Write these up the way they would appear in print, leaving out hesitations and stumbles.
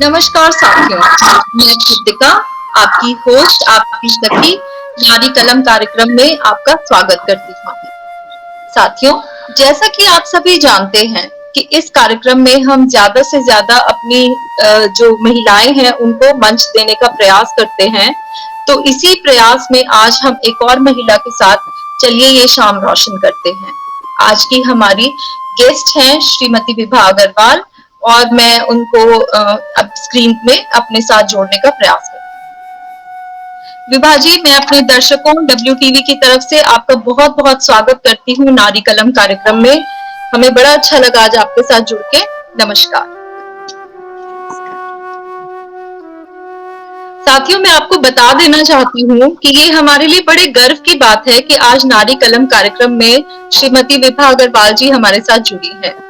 नमस्कार साथियों, मैं कृतिका, आपकी होस्ट, आपकी सखी नारी कलम कार्यक्रम में आपका स्वागत करती हूँ। साथियों, जैसा कि आप सभी जानते हैं कि इस कार्यक्रम में हम ज्यादा से ज्यादा अपनी जो महिलाएं हैं उनको मंच देने का प्रयास करते हैं। तो इसी प्रयास में आज हम एक और महिला के साथ चलिए ये शाम रोशन करते हैं। आज की हमारी गेस्ट हैं श्रीमती विभा अग्रवाल और मैं उनको अब स्क्रीन में अपने साथ जोड़ने का प्रयास करती हूँ। विभा जी, मैं अपने दर्शकों WTV की तरफ से आपका बहुत बहुत स्वागत करती हूँ नारी कलम कार्यक्रम में। हमें बड़ा अच्छा लगा आज आपके साथ जुड़ के। नमस्कार साथियों, मैं आपको बता देना चाहती हूँ कि ये हमारे लिए बड़े गर्व की बात है कि आज नारी कलम कार्यक्रम में श्रीमती विभा अग्रवाल जी हमारे साथ जुड़ी है।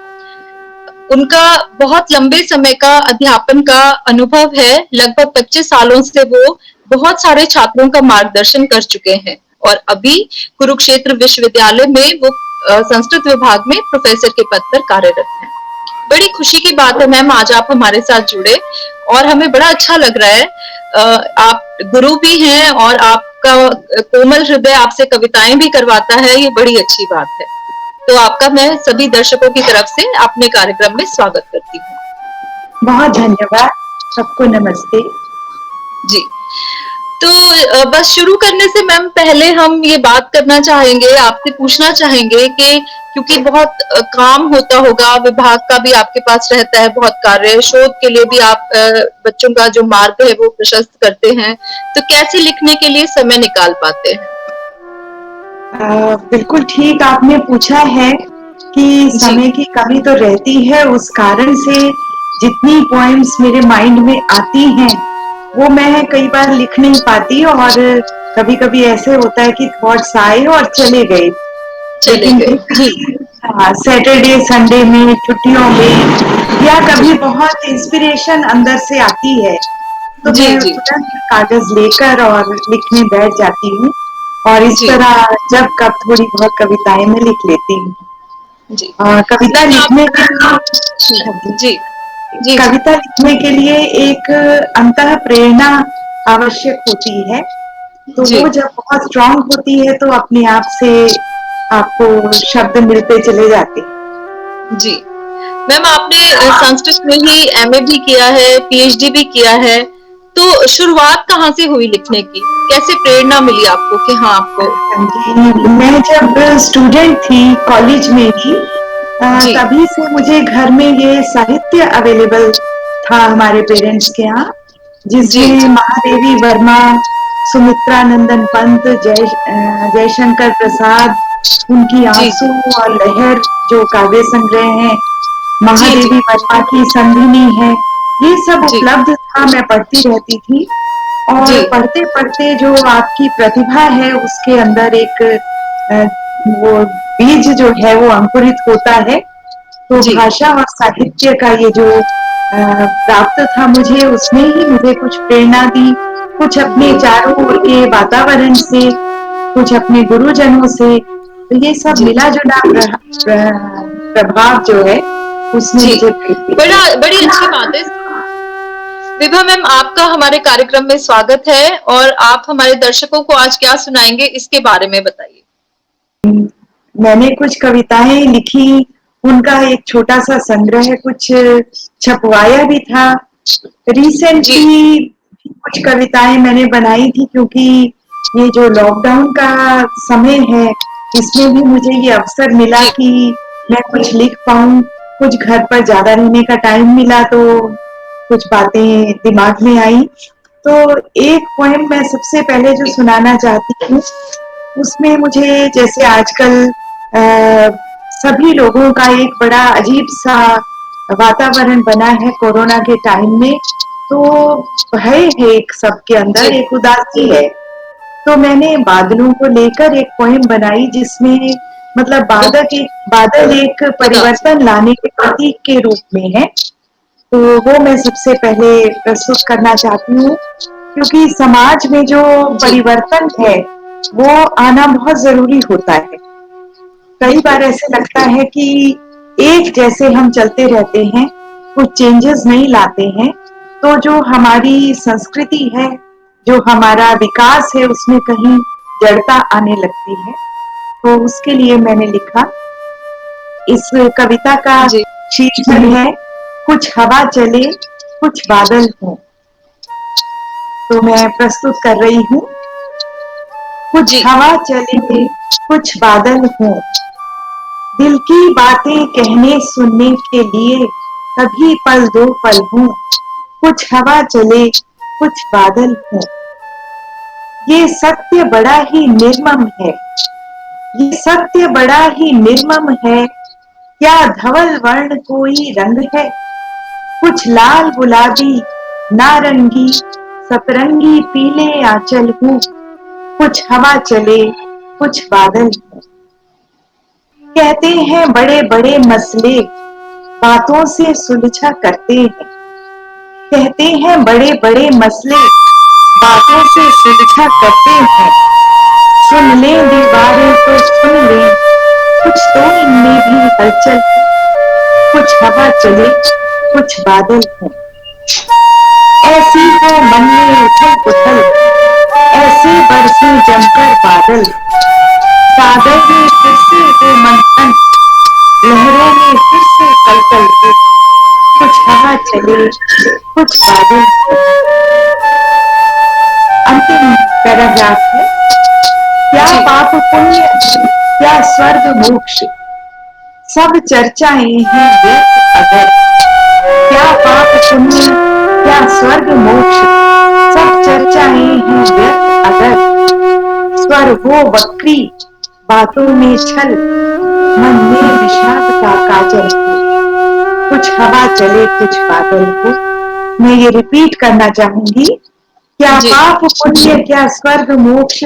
उनका बहुत लंबे समय का अध्यापन का अनुभव है। लगभग 25 सालों से वो बहुत सारे छात्रों का मार्गदर्शन कर चुके हैं और अभी कुरुक्षेत्र विश्वविद्यालय में वो संस्कृत विभाग में प्रोफेसर के पद पर कार्यरत हैं। बड़ी खुशी की बात है मैम, आज आप हमारे साथ जुड़े और हमें बड़ा अच्छा लग रहा है। आप गुरु भी हैं और आपका कोमल हृदय आपसे कविताएं भी करवाता है, ये बड़ी अच्छी बात है। तो आपका मैं सभी दर्शकों की तरफ से अपने कार्यक्रम में स्वागत करती हूँ। बहुत धन्यवाद, सबको नमस्ते जी। तो बस शुरू करने से मैम पहले हम ये बात करना चाहेंगे, आपसे पूछना चाहेंगे कि क्योंकि बहुत काम होता होगा, विभाग का भी आपके पास रहता है बहुत कार्य, शोध के लिए भी आप बच्चों का जो मार्ग है वो प्रशस्त करते हैं, तो कैसे लिखने के लिए समय निकाल पाते हैं? बिल्कुल ठीक आपने पूछा है कि समय की कमी तो रहती है। उस कारण से जितनी पोएम्स मेरे माइंड में आती हैं वो मैं कई बार लिख नहीं पाती और कभी-कभी ऐसे होता है कि थॉट्स आए और चले गए। लेकिन सैटरडे संडे में, छुट्टियों में या कभी बहुत इंस्पिरेशन अंदर से आती है तो मैं तुरंत कागज लेकर और लिखने बैठ जाती हूँ और इस तरह जब कब थोड़ी बहुत कविताएं मैं लिख लेती हूँ। कविता लिखने के लिए कविता लिखने के लिए एक अंतः प्रेरणा आवश्यक होती है, तो वो जब बहुत स्ट्रांग होती है तो अपने आप से आपको शब्द मिलते चले जाते हैं। जी मैम, आपने संस्कृत में ही MA भी किया है, PhD भी किया है, तो शुरुआत कहाँ से हुई लिखने की? कैसे प्रेरणा मिली आपको कि हाँ आपको? मैं जब स्टूडेंट थी कॉलेज में ही तभी से मुझे घर में ये साहित्य अवेलेबल था हमारे पेरेंट्स के यहाँ, जिसमें महादेवी वर्मा, सुमित्रा नंदन पंत, जयशंकर प्रसाद, उनकी आंसू और लहर जो काव्य संग्रह हैं, महादेवी वर्मा की संधिनी है, ये सब उपलब्ध था। मैं पढ़ती रहती थी और पढ़ते पढ़ते जो आपकी प्रतिभा है उसके अंदर एक वो बीज जो है वो अंकुरित होता है। तो भाषा और साहित्य का ये जो प्राप्त था मुझे, उसने ही मुझे कुछ प्रेरणा दी, कुछ अपने चारों ओर के वातावरण से, कुछ अपने गुरुजनों से, तो ये सब मिला जुला प्रभाव जो है उसने मुझे बड़ी अच्छी बात है। विभा मैम, आपका हमारे कार्यक्रम में स्वागत है और आप हमारे दर्शकों को आज क्या सुनाएंगे इसके बारे में बताइए। मैंने कुछ कविताएं लिखी, उनका एक छोटा सा संग्रह कुछ छपवाया भी था। रिसेंटली कुछ कविताएं मैंने बनाई थी क्योंकि ये जो लॉकडाउन का समय है इसमें भी मुझे ये अवसर मिला कि मैं कुछ लिख पाऊं। कुछ घर पर ज्यादा रहने का टाइम मिला तो कुछ बातें दिमाग में आई। तो एक पोएम मैं सबसे पहले जो सुनाना चाहती हूँ, उसमें मुझे जैसे आजकल सभी लोगों का एक बड़ा अजीब सा वातावरण बना है कोरोना के टाइम में, तो भय है एक सबके अंदर, एक उदासी है। तो मैंने बादलों को लेकर एक पोएम बनाई जिसमें मतलब बादल एक परिवर्तन लाने के प्रतीक के रूप में है। तो वो मैं सबसे पहले प्रस्तुत करना चाहती हूँ, क्योंकि समाज में जो परिवर्तन है वो आना बहुत जरूरी होता है। कई बार ऐसे लगता है कि एक जैसे हम चलते रहते हैं, कुछ चेंजेस नहीं लाते हैं, तो जो हमारी संस्कृति है, जो हमारा विकास है, उसमें कहीं जड़ता आने लगती है। तो उसके लिए मैंने लिखा। इस कविता का जी शीर्षक है कुछ हवा चले कुछ बादल हो। तो मैं प्रस्तुत कर रही हूँ। कुछ जी हवा चले कुछ बादल हो, दिल की बातें कहने सुनने के लिए कभी पल दो पल हो। कुछ हवा चले कुछ बादल हो, ये सत्य बड़ा ही निर्मम है, ये सत्य बड़ा ही निर्मम है। क्या धवल वर्ण कोई रंग है, कुछ लाल गुलाबी नारंगी सतरंगी पीले आंचल हो। कुछ हवा चले कुछ बादल हो। कहते हैं बड़े बड़े मसले बातों से सुलझा करते हैं। कहते हैं बड़े बड़े मसले बातों से सुलझा करते हैं। सुन ले दीवारें तो सुन ले, कुछ तो इनमें भी हलचल है। कुछ हवा चले कुछ बादल हो, ऐसी हो मन में उथल पुथल, ऐसे बरसे जमकर बादल। सागर में फिर से हो मंथन, लहरों में फिर से कलकल हो। कुछ हवा चले कुछ बादल हो। अंतिम पैराग्राफ है। क्या जी पाप पुण्य क्या स्वर्ग मोक्ष, सब चर्चाएं हैं व्यर्थ अगर। क्या पाप पुण्य क्या स्वर्ग मोक्ष, सब चर्चाएं हैं व्यर्थ अगर। स्वर हो वक्री बातों में छल, मन में विषाद का काजल हो। कुछ हवा चले कुछ बादल हो। मैं ये रिपीट करना चाहूंगी। क्या जी पाप पुण्य क्या स्वर्ग मोक्ष,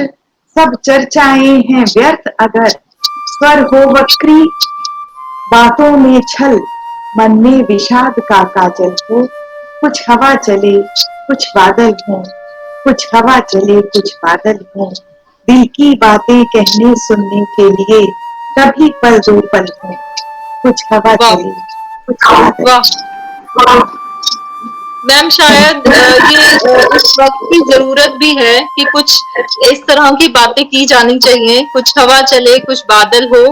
सब चर्चाएं हैं व्यर्थ अगर। स्वर हो वक्री बातों में छल, मन में विषाद का काजल हो। कुछ हवा चले कुछ बादल हो, कुछ हवा चले कुछ बादल हो। दिल की बातें कहने सुनने के लिए कभी पल दो पल हो। कुछ हवा वाह चले कुछ बादल। वाह मैम, शायद ये इस वक्त की जरूरत भी है कि कुछ इस तरह की बातें की जानी चाहिए। कुछ हवा चले कुछ बादल हो।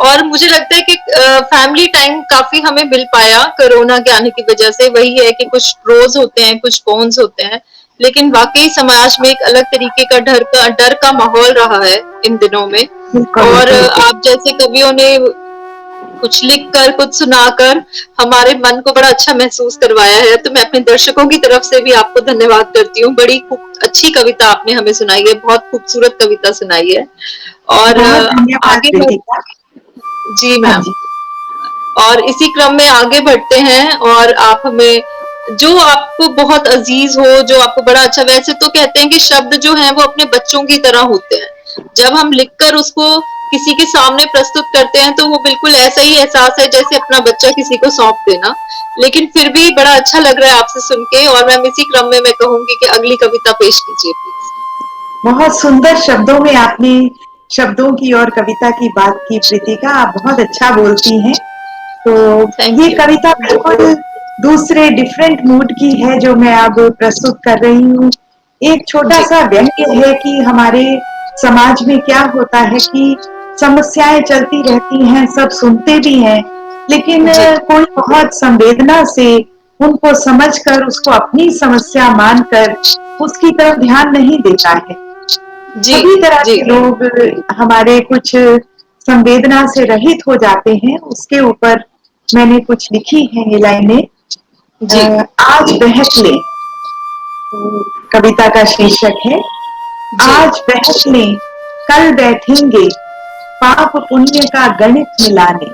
और मुझे लगता है कि फैमिली टाइम काफी हमें मिल पाया कोरोना के आने की वजह से। वही है कि कुछ प्रोज होते हैं कुछ कॉन्स होते हैं, लेकिन वाकई समाज में एक अलग तरीके का डर का माहौल रहा है इन दिनों में। बिल्कुल और बिल्कुल। आप जैसे कवियों ने कुछ लिख कर कुछ सुनाकर हमारे मन को बड़ा अच्छा महसूस करवाया है, तो मैं अपने दर्शकों की तरफ से भी आपको धन्यवाद करती हूँ। बड़ी अच्छी कविता आपने हमें सुनाई है, बहुत खूबसूरत कविता सुनाई है। और बहुत धन्यवाद आगे बढ़ कृतिका। जी हाँ मैम। जी। और इसी क्रम में आगे बढ़ते हैं और आप हमें जो आपको बहुत अजीज हो, जो आपको बड़ा अच्छा, वैसे तो कहते हैं कि शब्द जो हैं वो अपने बच्चों की तरह होते हैं। जब हम लिखकर उसको किसी के सामने प्रस्तुत करते हैं तो वो बिल्कुल ऐसा ही एहसास है जैसे अपना बच्चा किसी को सौंप देना। लेकिन फिर भी बड़ा अच्छा लग रहा है आपसे सुन के। और मैम इसी क्रम में मैं कहूंगी कि अगली कविता पेश कीजिए प्लीज। बहुत सुंदर शब्दों में आपने शब्दों की और कविता की बात की प्रीतिका। आप बहुत अच्छा बोलती हैं। तो थैंक ये यू। कविता बिल्कुल दूसरे डिफरेंट मूड की है जो मैं अब प्रस्तुत कर रही हूँ। एक छोटा जी सा व्यंग्य है कि हमारे समाज में क्या होता है कि समस्याएं चलती रहती हैं, सब सुनते भी हैं, लेकिन जी कोई बहुत संवेदना से उनको समझकर उसको अपनी समस्या मानकर उसकी तरफ ध्यान नहीं देता है। जी सभी तरह जी के लोग हमारे कुछ संवेदना से रहित हो जाते हैं। उसके ऊपर मैंने कुछ लिखी है ये लाइनें। जी आज बहक ले, तो कविता का शीर्षक है जी आज बहक ले, कल बैठेंगे पाप पुण्य का गणित मिलाने।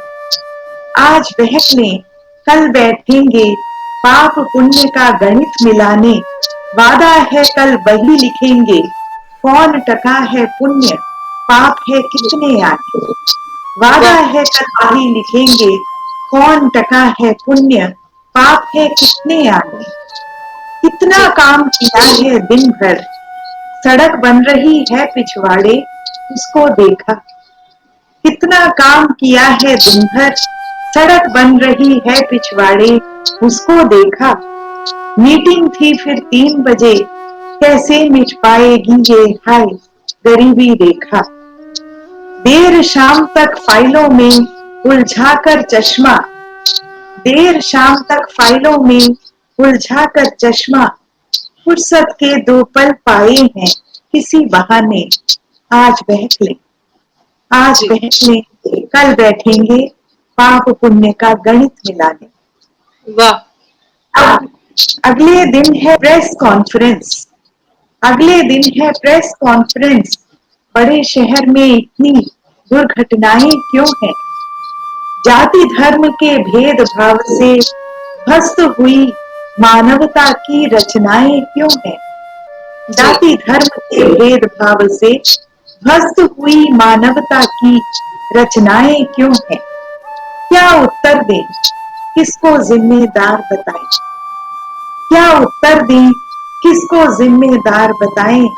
आज बहक लें कल बैठेंगे पाप पुण्य का गणित मिलाने। वादा है कल वही लिखेंगे, कौन टका है पुण्य पाप है कितने आने। वादा वाह है कल वही लिखेंगे, कौन टका है पुण्य पाप है कितने आने। कितना जी काम किया है दिन भर, सड़क बन रही है पिछवाड़े उसको देखा। कितना काम किया है दिन भर, सड़क बन रही है पिछवाड़े उसको देखा। मीटिंग थी फिर 3 बजे, कैसे मिट पाएगी ये हाय गरीबी रेखा। देर शाम तक फाइलों में उलझाकर चश्मा, देर शाम तक फाइलों में उलझाकर चश्मा, फुर्सत के 2 पल पाए हैं किसी बहाने, आज बहक ले, आज जी बहक ले, कल बैठेंगे पाप पुण्य का गणित मिलाने। वाह। अब अगले दिन है प्रेस कॉन्फ्रेंस, अगले दिन है प्रेस कॉन्फ्रेंस, बड़े शहर में इतनी दुर्घटनाएं क्यों हैं? जाति धर्म के भेदभाव से ध्वस्त हुई मानवता की रचनाएं क्यों हैं? जी जाति धर्म के भेदभाव से ध्वस्त हुई मानवता की रचनाएं क्यों हैं? क्या उत्तर दें, किसको जिम्मेदार बताएं? क्या उत्तर दें, किसको जिम्मेदार बताएं?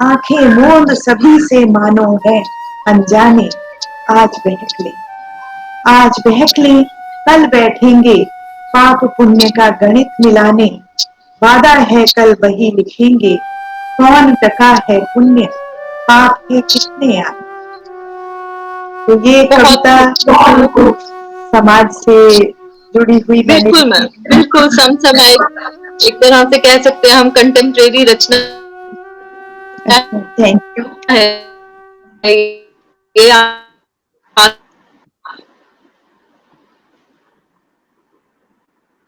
आंखें मूंद सभी से मानो है अनजाने, आज बहक ले, आज बहक ले, कल बैठेंगे पाप पुण्य का गणित मिलाने। वादा है कल वही लिखेंगे, कौन टका है पुण्य, पाप के कितने आने। तो ये बहुत कविता समाज से जुड़ी हुई मैंने बिल्कुल लिखी मैम, बिल्कुल समसामयिक, एक तरह से कह सकते हैं हम कंटेम्प्रेरी रचना है। Thank you. है ये। आज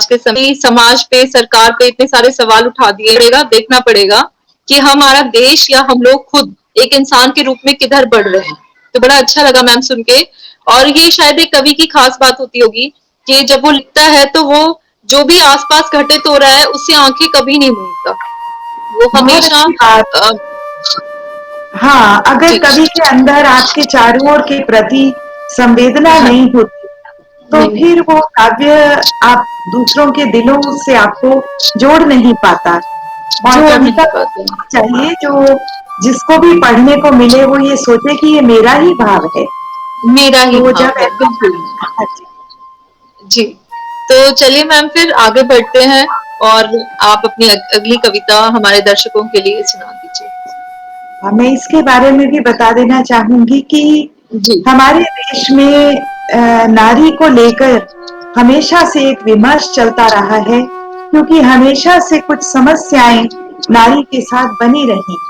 के समय समाज पे, सरकार पे इतने सारे सवाल उठा दिए पड़ेगा, देखना पड़ेगा कि हमारा देश या हम लोग खुद एक इंसान के रूप में किधर बढ़ रहे हैं। तो बड़ा अच्छा लगा मैम सुन के। और ये शायद एक कवि की खास बात होती होगी कि जब वो लिखता है तो वो जो भी आसपास घटित हो रहा है उससे आंखें कभी नहीं मूंदता, वो बहुत हमेशा अच्छी बात। अ, हाँ, अगर जी कवि के अंदर आपके चारों ओर के प्रति संवेदना हाँ नहीं होती, तो नहीं फिर वो काव्य आप दूसरों के दिलों से आपको जोड़ नहीं पाता। और जोड़ कविता नहीं को पाते हैं। चाहिए जो जिसको भी पढ़ने को मिले वो ये सोचे कि ये मेरा ही भाव है। मेरा ही तो भाव जब है, ऐसा, बिल्कुल। हाँ जी, जी, तो चलिए मैम फिर आगे बढ़ते हैं और आप अपनी अगली कविता हमारे दर्शकों के लिए सुना दीजिए। मैं इसके बारे में भी बता देना चाहूंगी कि जी हमारे देश में नारी को लेकर हमेशा से एक विमर्श चलता रहा है, क्योंकि हमेशा से कुछ समस्याएं नारी के साथ बनी रही। बनी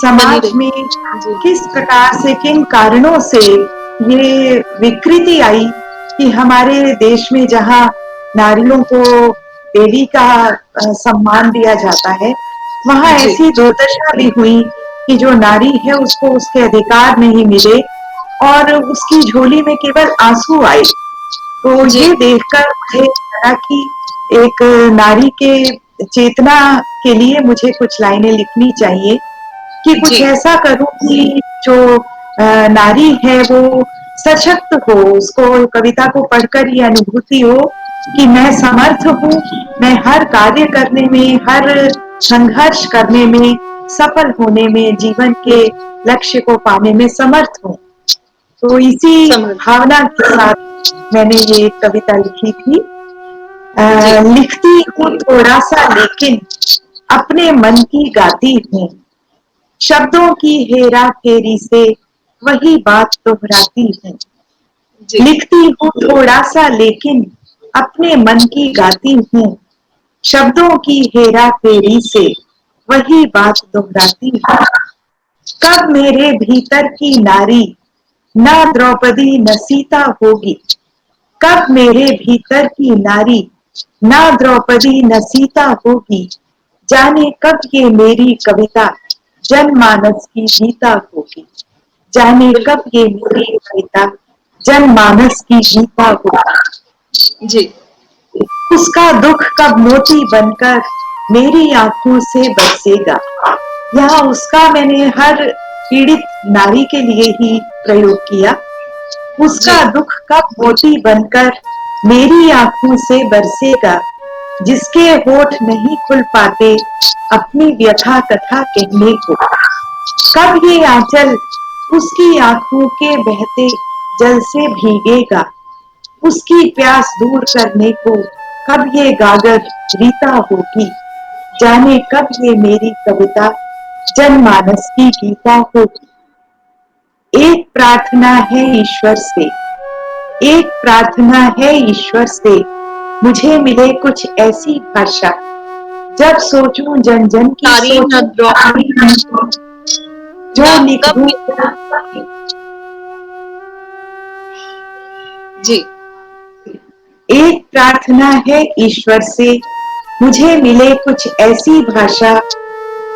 समाज में रही। जी किस प्रकार से, किन कारणों से ये विकृति आई कि हमारे देश में जहाँ नारियों को देवी का सम्मान दिया जाता है, वहाँ जी ऐसी दुर्दशा भी हुई कि जो नारी है उसको उसके अधिकार नहीं मिले और उसकी झोली में केवल आंसू आए। तो जी ये देखकर मुझे लगा कि एक नारी के चेतना के लिए मुझे कुछ लाइनें लिखनी चाहिए, कि कुछ जी ऐसा करूं कि जो नारी है वो सशक्त हो, उसको कविता को पढ़कर ये अनुभूति हो कि मैं समर्थ हूँ, मैं हर कार्य करने में, हर संघर्ष करने में, सफल होने में, जीवन के लक्ष्य को पाने में समर्थ हूँ। तो इसी समझ। भावना के साथ मैंने ये कविता लिखी थी। जी लिखती हूँ थोड़ा सा लेकिन अपने मन की गाती हूँ, शब्दों की हेरा फेरी से वही बात दोहराती हूँ। जी लिखती हूँ थोड़ा सा लेकिन अपने मन की गाती हूँ, शब्दों की हेरा फेरी से वही बात दोहराती हूँ। कब मेरे भीतर की नारी ना द्रौपदी न सीता होगी, कब मेरे भीतर की नारी ना द्रौपदी न सीता होगी, जाने कब ये मेरी कविता जनमानस की गीता होगी, जाने कब बिल्कुल। ये मेरी कविता जनमानस की गीता होगी। जी उसका दुख कब मोती बनकर मेरी आंखों से बरसेगा। यहाँ उसका मैंने हर पीड़ित नारी के लिए ही प्रयोग किया। जी उसका दुख कब मोती बनकर मेरी आंखों से बरसेगा, जिसके होठ नहीं खुल पाते अपनी व्यथा कथा कहने को। कब ये आंचल उसकी आंखों के बहते जल से भीगेगा, उसकी प्यास दूर करने को कब ये गागर रीता होगी, जाने कब ये मेरी कविता जनमानस की गीता होगी। एक प्रार्थना है ईश्वर से, एक प्रार्थना है ईश्वर से, मुझे मिले कुछ ऐसी भाषा, जब सोचूं जन जन की नारी न सोचूं जो न लिख कब दूं। जी एक प्रार्थना है ईश्वर से, मुझे मिले कुछ ऐसी भाषा,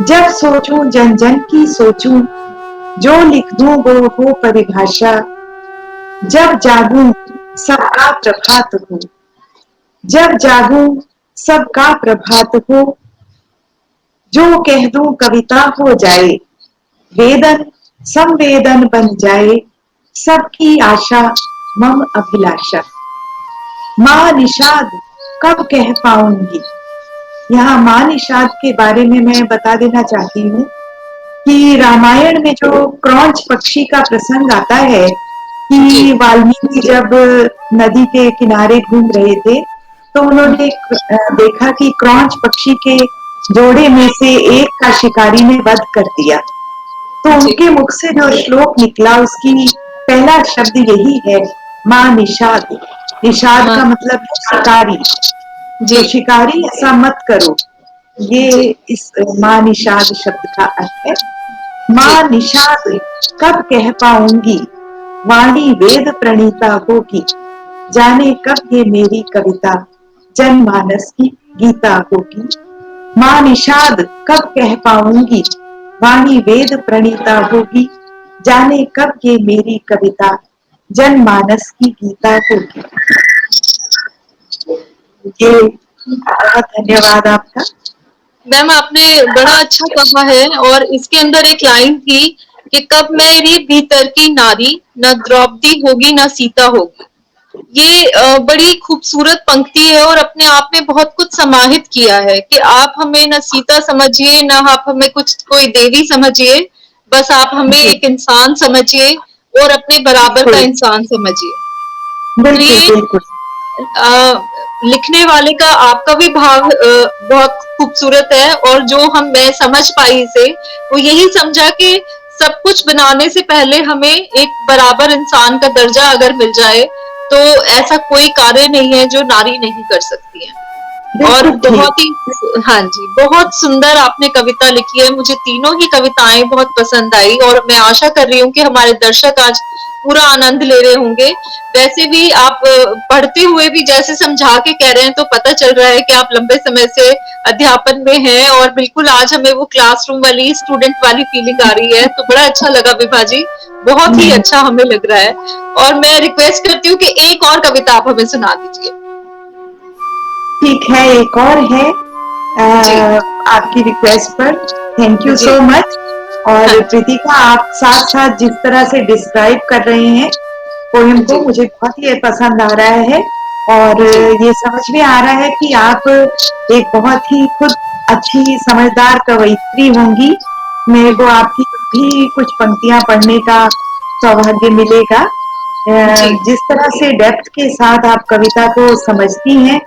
जब सोचूं जन जन की सोचूं जो लिख दूं वो हो परिभाषा। जब जागूं सबका प्रभात हो, जब जागूं सबका प्रभात हो, जो कह दूं कविता हो जाए, वेदन संवेदन बन जाए, सबकी आशा मम अभिलाषा। माँ निषाद कब कह पाऊंगी। यहाँ माँ निषाद के बारे में मैं बता देना चाहती हूँ कि रामायण में जो क्रौंच पक्षी का प्रसंग आता है जी कि वाल्मीकि जब नदी के किनारे घूम रहे थे तो उन्होंने देखा कि क्रौंच पक्षी के जोड़े में से एक का शिकारी ने वध कर दिया। तो जी उनके मुख से जो श्लोक निकला उसकी पहला शब्द यही है, माँ निषाद। निषाद माँ का मतलब है शिकारी। जी तो शिकारी ऐसा मत करो, जी ये इस माँ निषाद शब्द का अर्थ है। जी माँ निषाद कब कह पाऊंगी, वाणी वेद प्रणीता होगी, जाने कब ये मेरी कविता जनमानस की गीता होगी। माँ निषाद कब कह पाऊंगी, वाणी वेद प्रणीता होगी, जाने कब ये मेरी कविता जनमानस की गीता होगी। ये बहुत धन्यवाद आपका। मैम आपने बड़ा अच्छा कहा है और इसके अंदर एक लाइन थी कि कब मेरी भीतर की नारी न द्रौपदी होगी न सीता होगी। ये बड़ी खूबसूरत पंक्ति है और अपने आप में बहुत कुछ समाहित किया है कि आप हमें न सीता समझिए न आप हमें कुछ कोई देवी समझिए, बस आप हमें जी एक इंसान समझिए और अपने बराबर का बिल्कुल इंसान समझिए। तो बिल्कुल ये बिल्कुल। लिखने वाले का आपका भी भाव बहुत खूबसूरत है और जो मैं समझ पाई इसे वो यही समझा कि सब कुछ बनाने से पहले हमें एक बराबर इंसान का दर्जा अगर मिल जाए तो ऐसा कोई कार्य नहीं है जो नारी नहीं कर सकती है। और बिल्कुल ठीक। बहुत ही हाँ जी बहुत सुंदर आपने कविता लिखी है। मुझे तीनों ही कविताएं बहुत पसंद आई और मैं आशा कर रही हूँ कि हमारे दर्शक आज पूरा आनंद ले रहे होंगे। वैसे भी आप पढ़ते हुए भी जैसे समझा के कह रहे हैं तो पता चल रहा है कि आप लंबे समय से अध्यापन में हैं और बिल्कुल आज हमें वो क्लासरूम वाली स्टूडेंट वाली फीलिंग आ रही है। तो बड़ा अच्छा लगा विभा जी, बहुत ही अच्छा हमें लग रहा है। और मैं रिक्वेस्ट करती हूँ कि एक और कविता आप हमें सुना दीजिए। ठीक है, एक और है जी आपकी रिक्वेस्ट पर। थैंक यू जी सो मच। हाँ और जी प्रीतिका आप साथ साथ जिस तरह से डिस्क्राइब कर रहे हैं पोएम को, जी मुझे बहुत ही पसंद आ रहा है। और जी ये समझ में आ रहा है कि आप एक बहुत ही खुद अच्छी समझदार कवयित्री होंगी। मेरे को आपकी भी कुछ पंक्तियां पढ़ने का सौभाग्य मिलेगा। जी जिस तरह से डेप्थ के साथ आप कविता को समझती हैं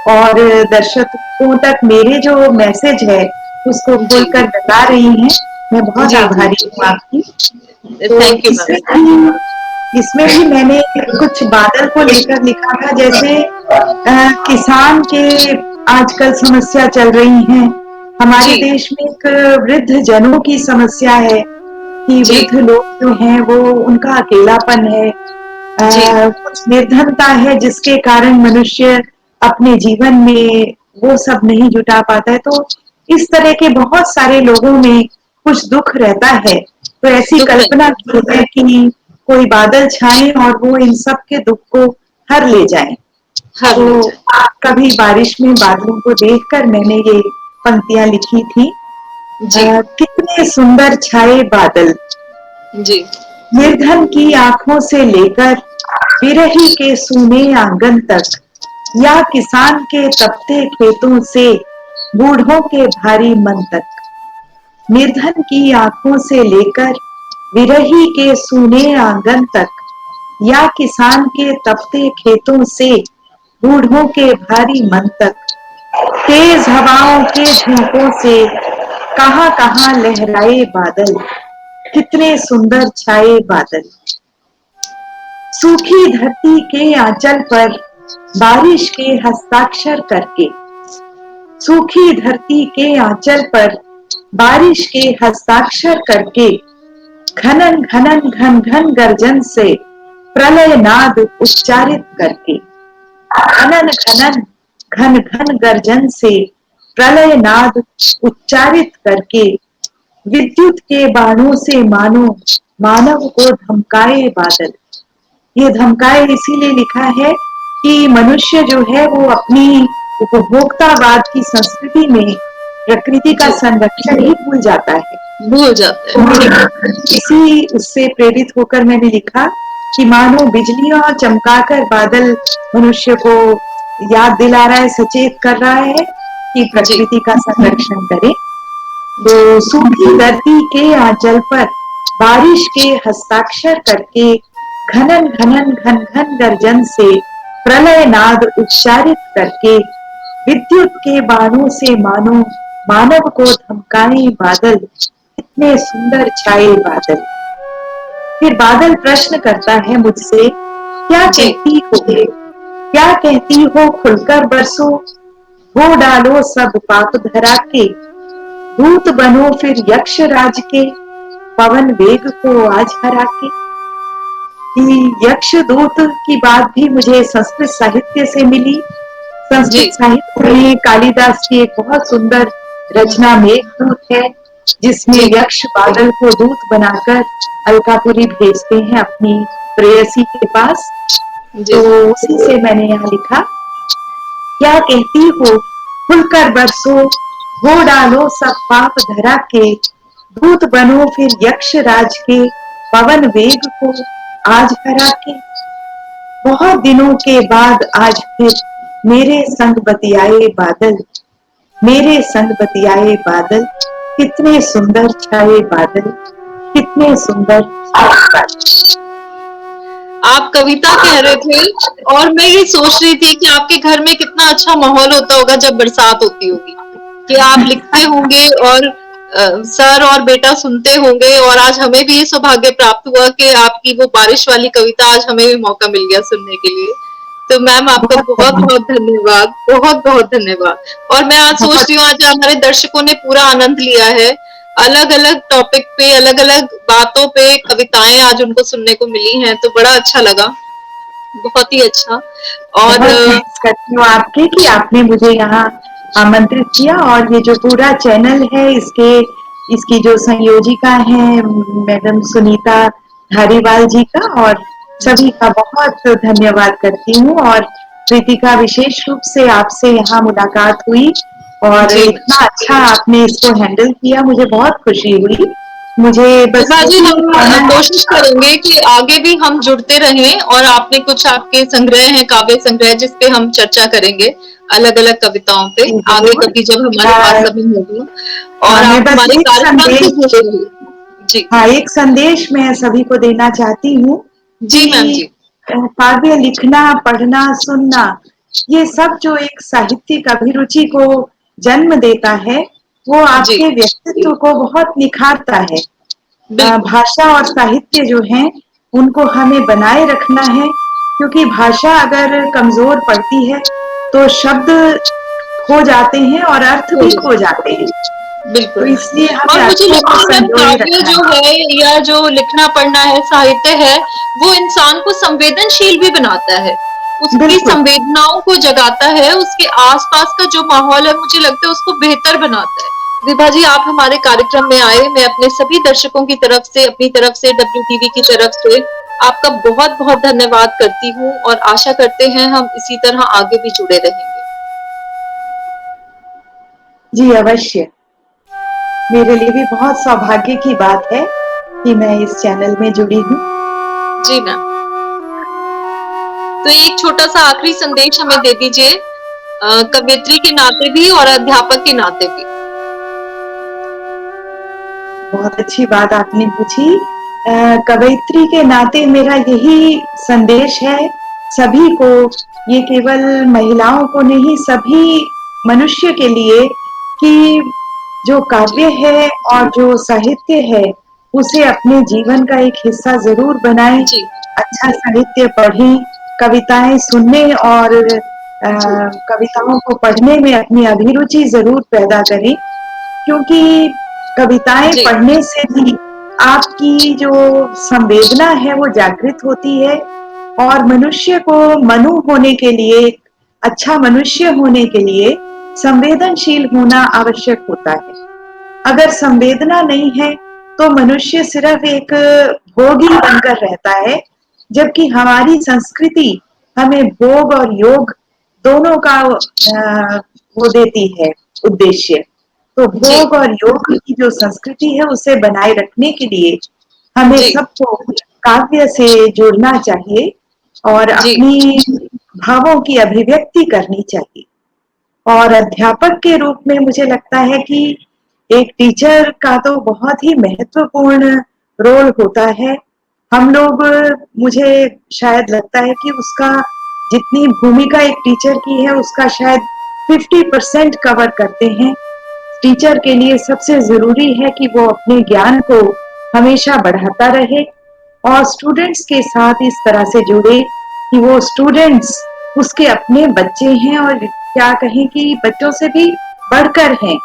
और दर्शकों तक मेरे जो मैसेज है उसको जी खोलकर बता रही हैं, मैं बहुत जी जी आभारी हूँ आपकी। तो थैंक यू मैम। इसमें भी मैंने कुछ बादल को लेकर लिखा था, जैसे किसान के आजकल समस्या चल रही है। हमारे जी देश में एक वृद्ध जनों की समस्या है कि जी वृद्ध लोग जो हैं वो उनका अकेलापन है, जी कुछ निर्धनता है जिसके कारण मनुष्य अपने जीवन में वो सब नहीं जुटा पाता है। तो इस तरह के बहुत सारे लोगों में कुछ दुख रहता है। तो ऐसी दुख कल्पना रही की है कि कोई बादल छाए और वो इन सब के दुख को हर ले जाए। हर ले तो जाए। कभी बारिश में बादलों को देखकर मैंने ये पंक्तियां लिखी थी। जी कितने सुंदर छाए बादल, जी निर्धन की आंखों से लेकर विरही के सूने आंगन तक, या किसान के तपते खेतों से बूढ़ों के भारी मन तक। निर्धन की आंखों से लेकर विरही के सूने आंगन तक, या किसान के तपते खेतों से बूढ़ों के भारी मन तक, तेज हवाओं के झोंकों से कहां कहां लहराए बादल, कितने सुंदर छाए बादल। सूखी धरती के आंचल पर बारिश के हस्ताक्षर करके, सूखी धरती के आंचल पर बारिश के हस्ताक्षर करके, घनन घनन घन घन गर्जन से प्रलय नाद उच्चारित करके, घनन घनन घन घन गर्जन से प्रलय नाद उच्चारित करके, विद्युत के बाणों से मानो मानव को धमकाए बादल। ये धमकाए इसीलिए लिखा है कि मनुष्य जो है वो अपनी उपभोक्तावाद की संस्कृति में प्रकृति का संरक्षण ही भूल जाता है। भूल जाते हैं। इसी उससे प्रेरित होकर मैंने लिखा कि मानो बिजलियां चमकाकर बादल मनुष्य को याद दिला रहा है, सचेत कर रहा है कि प्रकृति का संरक्षण करे। तो सूखी धरती के आंचल पर बारिश के हस्ताक्षर करके, घनन घनन घन घन गर्जन से प्रलय नाद उच्चारित करके, विद्युत के बाणों से मानो मानव को धमकाए बादल, कितने सुंदर छाए बादल। फिर बादल प्रश्न करता है मुझसे, क्या कहती हो, क्या कहती हो खुलकर बरसो, वो डालो सब पाप धरा के, दूत बनो फिर यक्ष राज के, पवन वेग को आज हरा के। यक्ष दूत की बात भी मुझे संस्कृत साहित्य से मिली। संस्कृत साहित्य में कालिदास की एक बहुत सुंदर रचना मेघदूत है, जिसमें यक्ष बादल को दूत बनाकर अलकापुरी भेजते हैं अपनी प्रेयसी के पास। तो उसी से मैंने यहाँ लिखा, क्या कहती हो खुलकर बरसो, हो डालो सब पाप धरा के, दूत बनो फिर यक्ष राज के, पवन वेग को आज हरा के। बहुत दिनों के बाद आज फिर मेरे संग बतियाए बादल, मेरे संग बतियाए बादल, कितने सुंदर छाए बादल, कितने सुंदर छाए बादल। आप कविता कह रहे थे और मैं ये सोच रही थी कि आपके घर में कितना अच्छा माहौल होता होगा जब बरसात होती होगी, कि आप लिखते होंगे और सर और बेटा सुनते होंगे। और आज हमें भी ये सौभाग्य प्राप्त हुआ कि आपकी वो बारिश वाली कविता आज हमें भी मौका मिल गया सुनने के लिए। तो मैम आपका बहुत बहुत धन्यवाद, बहुत बहुत धन्यवाद। और मैं आज सोच रही हूँ आज हमारे दर्शकों ने पूरा आनंद लिया है, अलग अलग टॉपिक पे, अलग अलग बातों पे कविताएं आज उनको सुनने को मिली हैं, तो बड़ा अच्छा लगा, बहुत ही अच्छा। और करती हूँ आपके कि आपने मुझे यहाँ आमंत्रित किया, और ये जो पूरा चैनल है इसकी जो संयोजिका है मैडम सुनीता धारीवाल जी का, और सभी का बहुत धन्यवाद करती हूँ। और प्रीतिका, विशेष रूप से आपसे यहाँ मुलाकात हुई और इतना अच्छा आपने इसको हैंडल किया, मुझे बहुत खुशी हुई। मुझे बस हम कोशिश करेंगे कि आगे भी हम जुड़ते रहें, और आपने कुछ आपके संग्रह हैं, काव्य संग्रह, जिसपे हम चर्चा करेंगे अलग अलग कविताओं पे आगे कभी जब हमारे पास समय होगा। और आप हमारे कार्यक्रम से जुड़े रहिए। जी हाँ, एक संदेश मैं सभी को देना चाहती हूँ। जी मैम जी। काव्य लिखना, पढ़ना, सुनना, ये सब जो एक साहित्यिक अभिरुचि को जन्म देता है, वो आपके व्यक्तित्व को बहुत निखारता है। भाषा और साहित्य जो है उनको हमें बनाए रखना है, क्योंकि भाषा अगर कमजोर पड़ती है तो शब्द खो जाते हैं और अर्थ भी खो जाते हैं। बिल्कुल। तो इसलिए और मुझे लगता है काव्य जो है या जो लिखना पढ़ना है, साहित्य है, वो इंसान को संवेदनशील भी बनाता है, उसकी संवेदनाओं को जगाता है, उसके आसपास का जो माहौल है मुझे लगता है उसको बेहतर बनाता है। विभा जी, आप हमारे कार्यक्रम में आए, मैं अपने सभी दर्शकों की तरफ से, अपनी तरफ से, WTV की तरफ से आपका बहुत बहुत धन्यवाद करती हूँ, और आशा करते हैं हम इसी तरह आगे भी जुड़े रहेंगे। जी अवश्य, मेरे लिए भी बहुत सौभाग्य की बात है कि मैं इस चैनल में जुड़ी हूँ। जी मैम। तो एक छोटा सा आखिरी संदेश हमें दे दीजिए, कवयित्री के नाते भी और अध्यापक के नाते भी। बहुत अच्छी बात आपने पूछी। कवयित्री के नाते मेरा यही संदेश है सभी को, ये केवल महिलाओं को नहीं, सभी मनुष्य के लिए कि जो काव्य है और जो साहित्य है, उसे अपने जीवन का एक हिस्सा ज़रूर बनाएँ। जी, अच्छा साहित्य पढ़ें, कविताएँ सुनने और जी, कविताओं को पढ़ने में अपनी अभिरुचि ज़रूर पैदा करें, क्योंकि कविताएँ जी, पढ़ने से भी आपकी जो संवेदना है वो जागृत होती है और मनुष्य को मनु होने के लिए, अच्छा मनुष्य होने के लिए संवेदनशील होना आवश्यक होता है। अगर संवेदना नहीं है, तो मनुष्य सिर्फ एक भोगी बनकर रहता है, जबकि हमारी संस्कृति हमें भोग और योग दोनों का वो देती है उद्देश्य। तो जी, भोग और योग की जो संस्कृति है उसे बनाए रखने के लिए हमें जी, सबको काव्य से जुड़ना चाहिए और जी, अपनी भावों की अभिव्यक्ति करनी चाहिए। और अध्यापक के रूप में मुझे लगता है कि एक टीचर का तो बहुत ही महत्वपूर्ण रोल होता है। हम लोग मुझे शायद लगता है कि उसका जितनी भूमिका एक टीचर की है उसका शायद 50% कवर करते हैं। टीचर के लिए सबसे ज़रूरी है कि वो अपने ज्ञान को हमेशा बढ़ाता रहे और स्टूडेंट्स के साथ इस तरह से जुड़े कि वो स्टूडेंट्स उसके अपने बच्चे हैं और क्या कहें कि बच्चों से भी बढ़कर हैं,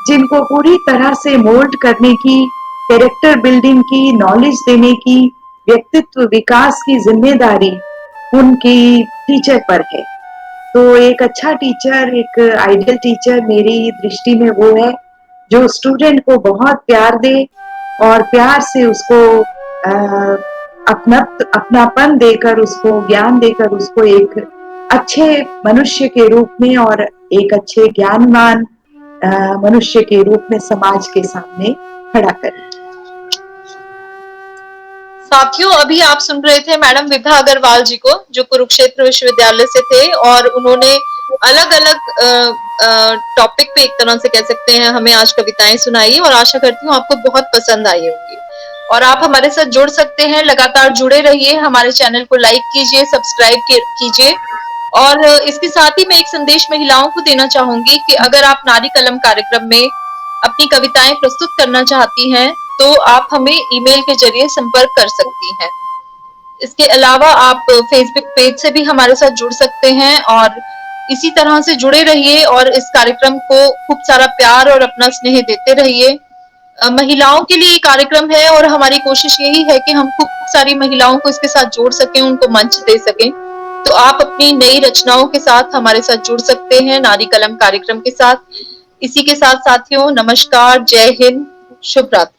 जिनको पूरी तरह से मोल्ड करने की, कैरेक्टर बिल्डिंग की, नॉलेज देने की, व्यक्तित्व विकास की ज़िम्मेदारी उनकी टीचर पर है। तो एक अच्छा टीचर, एक आइडियल टीचर मेरी दृष्टि में वो है, जो स्टूडेंट को बहुत प्यार दे और प्यार से उसको अपनापन देकर, उसको ज्ञान देकर, उसको एक अच्छे मनुष्य के रूप में और एक अच्छे ज्ञानवान मनुष्य के रूप में समाज के सामने खड़ा करे। साथियों, अभी आप सुन रहे थे मैडम विभा अग्रवाल जी को, जो कुरुक्षेत्र विश्वविद्यालय से थे, और उन्होंने अलग-अलग टॉपिक पे एक तरह से कह सकते हैं हमें आज कविताएं सुनाई, और आशा करती हूँ आपको बहुत पसंद आई होंगी। और आप हमारे साथ जुड़ सकते हैं, लगातार जुड़े रहिए, हमारे चैनल को लाइक कीजिए, सब्सक्राइब कीजिए। और इसके साथ ही मैं एक संदेश महिलाओं को देना चाहूंगी कि अगर आप नारी कलम कार्यक्रम में अपनी कविताएं प्रस्तुत करना चाहती हैं, तो आप हमें ईमेल के जरिए संपर्क कर सकती हैं। इसके अलावा आप फेसबुक पेज से भी हमारे साथ जुड़ सकते हैं, और इसी तरह से जुड़े रहिए और इस कार्यक्रम को खूब सारा प्यार और अपना स्नेह देते रहिए। महिलाओं के लिए ये कार्यक्रम है और हमारी कोशिश यही है कि हम खूब सारी महिलाओं को इसके साथ जोड़ सकें, उनको मंच दे सकें। तो आप अपनी नई रचनाओं के साथ हमारे साथ जुड़ सकते हैं नारी कलम कार्यक्रम के साथ। इसी के साथ साथियों, नमस्कार, जय हिंद, शुभ रात्रि।